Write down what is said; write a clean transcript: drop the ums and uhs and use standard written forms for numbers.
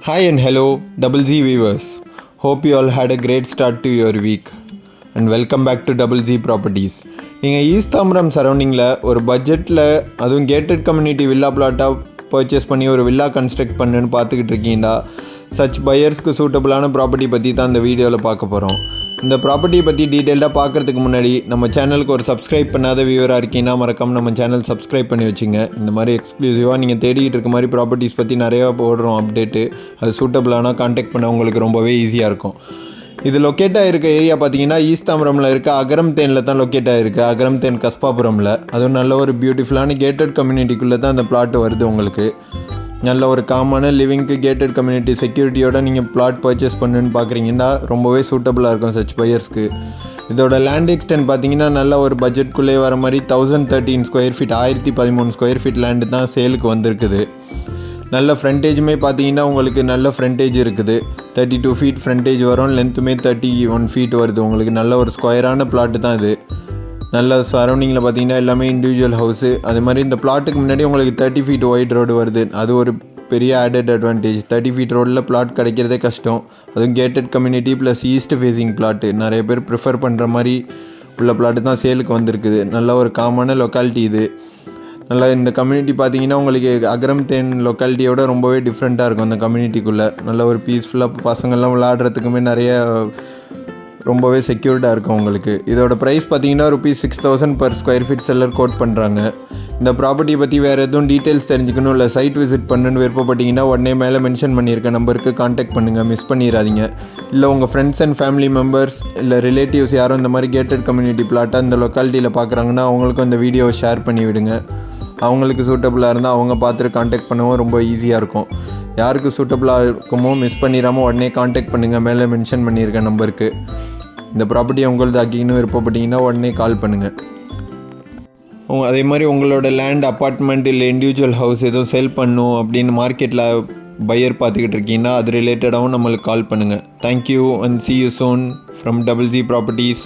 Hi and hello, Double Z viewers. Hope you all had a great start to your week and welcome back to Double Z Properties. நீங்கள் east Tambaram சரௌண்டிங்கில் ஒரு பட்ஜெட்டில் அதுவும் gated community villa பிளாட்டாக purchase பண்ணி ஒரு villa construct பண்ணுன்னு பார்த்துக்கிட்டு இருக்கீங்களா? சச் பையர்ஸ்க்கு சூட்டபுளான ப்ராப்பர்ட்டி பற்றி தான் இந்த வீடியோவில் பார்க்க போகிறோம். இந்த ப்ராப்பர்ட்டியை பற்றி டீட்டெயிலாக பார்க்குறதுக்கு முன்னாடி நம்ம சேனலுக்கு ஒரு சப்ஸ்கிரைப் பண்ணாத வியூவராக இருக்கீங்கன்னா மறக்காமல் நம்ம சேனல் சப்ஸ்கிரைப் பண்ணி வச்சுங்க. இந்த மாதிரி எக்ஸ்க்ளூசிவாக நீங்கள் தேடிக்கிட்டு இருக்க மாதிரி ப்ராப்பர்ட்டிஸ் பற்றி நிறையா போடுறோம் அப்டேட்டு. அது சூட்டபுளானா கான்டாக்ட் பண்ண உங்களுக்கு ரொம்பவே ஈஸியாக இருக்கும். இது லொக்கேட் ஆகிருக்க ஏரியா பார்த்தீங்கன்னா ஈஸ்ட் தாம்பரமில் இருக்க அகரம் தேனில் தான் லொக்கேட் ஆகிருக்கு. அகரம் தேன் கஸ்பாபுரமில். அதுவும் நல்ல ஒரு பியூட்டிஃபுல்லான கேட்டட் கம்யூனிட்டிக்குள்ளே தான் அந்த பிளாட் வருது. உங்களுக்கு நல்ல ஒரு காமான லிவிங்க்கு கேட்டட் கம்யூனிட்டி செக்யூரிட்டியோட நீங்கள் பிளாட் பர்ச்சேஸ் பண்ணுன்னு பார்க்குறீங்கன்னா ரொம்பவே சூட்டபுளாக இருக்கும் சச் பையர்ஸ்க்கு. இதோட லேண்ட் எக்ஸ்டென்ட் பார்த்தீங்கன்னா நல்ல ஒரு பட்ஜெட்குள்ளே வர மாதிரி 1013 square feet 1013 square feet land தான் சேலுக்கு வந்திருக்குது. நல்ல ஃப்ரண்டேஜுமே பார்த்தீங்கன்னா உங்களுக்கு நல்ல ஃப்ரண்டேஜ் இருக்குது. 32 ஃபீட் ஃப்ரண்டேஜ் வரும். லென்த்துமே 31 ஃபீட் வருது. உங்களுக்கு நல்ல ஒரு ஸ்கொயரான பிளாட்டு தான் இது. நல்ல சரௌண்டிங்கில் பார்த்தீங்கன்னா எல்லாமே இண்டிவிஜுவல் ஹவுஸு. அது மாதிரி இந்த பிளாட்டுக்கு முன்னாடி உங்களுக்கு 30 ஃபீட் ஒயிட் ரோடு வருது. அது ஒரு பெரிய ஆடட் அட்வான்டேஜ். 30 ஃபீட் ரோடில் பிளாட் கிடைக்கிறதே கஷ்டம். அதுவும் gated community plus east facing plot நிறைய பேர் ப்ரிஃபர் பண்ணுற மாதிரி உள்ள பிளாட்டு தான் சேலுக்கு வந்திருக்குது. நல்ல ஒரு காமான லொக்காலிட்டி இது. நல்லா இந்த கம்யூனிட்டி பார்த்தீங்கன்னா உங்களுக்கு அகரம் தேன் லொக்காலிட்டியோட ரொம்பவே டிஃப்ரெண்ட்டாக இருக்கும். அந்த கம்யூனிட்டிக்குள்ளே நல்ல ஒரு பீஸ்ஃபுல்லாக பசங்கள்லாம் விளையாடுறதுக்குமே நிறைய ரொம்பவே செக்யூர்டாக இருக்கும் உங்களுக்கு. இதோட ப்ரைஸ் பார்த்தீங்கன்னா ₹6,000 per square feet seller quote பண்ணுறாங்க. இந்த ப்ராப்பர்ட்டியை பற்றி வேறு எதுவும் டீட்டெயில்ஸ் தெரிஞ்சுக்கணும் இல்லை சைட் விசிட் பண்ணுன்னு விருப்பப்பட்டீங்கன்னா உடனே மேலே மென்ஷன் பண்ணியிருக்க நம்பருக்கு கான்டாக்ட் பண்ணுங்கள். மிஸ் பண்ணிடாதீங்க. இல்லை உங்கள் ஃப்ரெண்ட்ஸ் அண்ட் ஃபேமிலி மெம்பர்ஸ் இல்லை ரிலேட்டிவ்ஸ் யாரும் இந்த மாதிரி கேட்டட் கம்யூனிட்டி பிளாட்டாக இந்த லொக்காலிட்டியில் பார்க்குறாங்கன்னா அவங்களுக்கும் இந்த வீடியோவை ஷேர் பண்ணி விடுங்க. அவங்களுக்கு சூட்டபுளாக இருந்தால் அவங்க பார்த்துட்டு கான்டாக்ட் பண்ணவும் ரொம்ப ஈஸியாக இருக்கும். யாருக்கு சூட்டபுளாக இருக்குமோ மிஸ் பண்ணிடாமல் உடனே கான்டாக்ட் பண்ணுங்கள் மேலே மென்ஷன் பண்ணியிருக்க நம்பருக்கு. இந்த ப்ராப்பர்ட்டியை உங்களது ஆக்கின்னு விருப்பப்பட்டீங்கன்னா உடனே கால் பண்ணுங்கள். அதே மாதிரி உங்களோட லேண்ட் அப்பார்ட்மெண்ட் இல்லை இண்டிவிஜுவல் ஹவுஸ் எதுவும் செல் பண்ணும் அப்படின்னு மார்க்கெட்டில் பையர் பார்த்துக்கிட்டு இருக்கீங்கன்னா அது ரிலேட்டடாகவும் நம்மளுக்கு கால் பண்ணுங்கள். Thank you and see you soon from Double Z Properties.